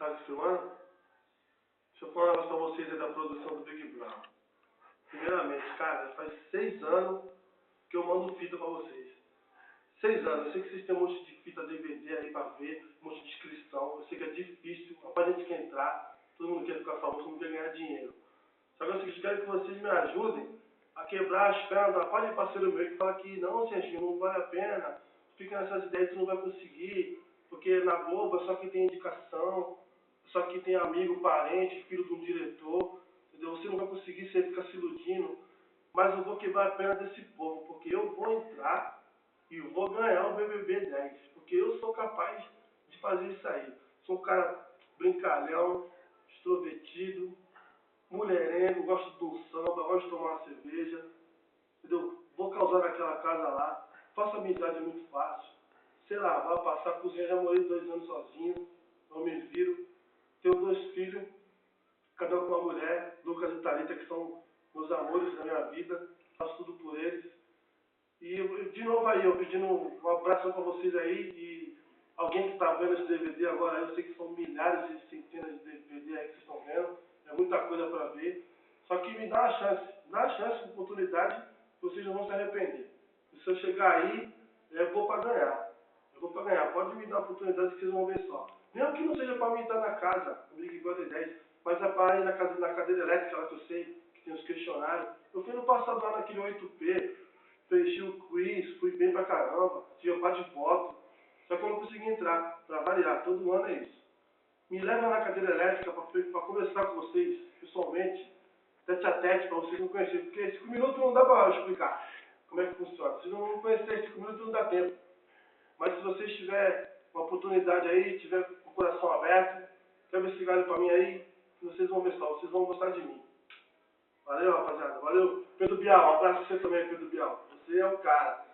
Tá se filmando? Deixa eu falar um negócio pra vocês aí da produção do Big Brown. Primeiramente, cara, faz 6 anos que eu mando fita pra vocês. 6 anos. Eu sei que vocês têm um monte de fita DVD aí pra ver, um monte de inscrição. Eu sei que é difícil, a gente quer entrar, todo mundo quer ficar famoso, todo mundo quer ganhar dinheiro. Só que é o seguinte, quero que vocês me ajudem a quebrar as pernas da parte de parceiro meu que fala que não, Serginho, não vale a pena, fica nessas ideias que tu não vai conseguir, porque na Globo é só quem tem indicação, só que tem amigo, parente, filho de um diretor, entendeu? Você não vai conseguir, você fica se iludindo, mas eu vou quebrar a perna desse povo, porque eu vou entrar e vou ganhar o BBB 10, porque eu sou capaz de fazer isso aí. Sou um cara brincalhão, extrovertido, mulherengo, gosto de um samba, gosto de tomar uma cerveja, entendeu? Vou causar naquela casa lá, faço amizade muito fácil, sei lá, vai passar a cozinha, já morei 2 anos sozinho, não me viro. Tenho 2 filhos, cada um com uma mulher, Lucas e Thalita, que são meus amores da minha vida, faço tudo por eles. E de novo aí, eu pedindo um abraço para vocês aí, e alguém que está vendo esse DVD agora, eu sei que são milhares e centenas de DVD aí que vocês estão vendo, é muita coisa para ver. Só que me dá uma chance, uma oportunidade, vocês não vão se arrepender. E se eu chegar aí, eu vou para ganhar. Eu vou para ganhar. Pode me dar a oportunidade que vocês vão ver só. Mesmo que não seja para mim estar na casa, no Big Brother 10, mas é para ir na cadeira elétrica lá que eu sei, que tem os questionários. Eu fui no passado lá naquele 8P, preenchi o quiz, fui bem pra caramba, tive a parte de voto, só que eu não consegui entrar, para variar, todo ano é isso. Me leva na cadeira elétrica para conversar com vocês, pessoalmente, tete a tete, para vocês me conhecerem, porque 5 minutos não dá para explicar como é que funciona. Se não me conhecerem 5 minutos não dá tempo. Mas se vocês tiverem uma oportunidade aí, tiver o coração aberto, quer ver esse galho pra mim aí, vocês vão ver só, vocês vão gostar de mim. Valeu, rapaziada. Valeu. Pedro Bial, um abraço pra você também, Pedro Bial. Você é o cara.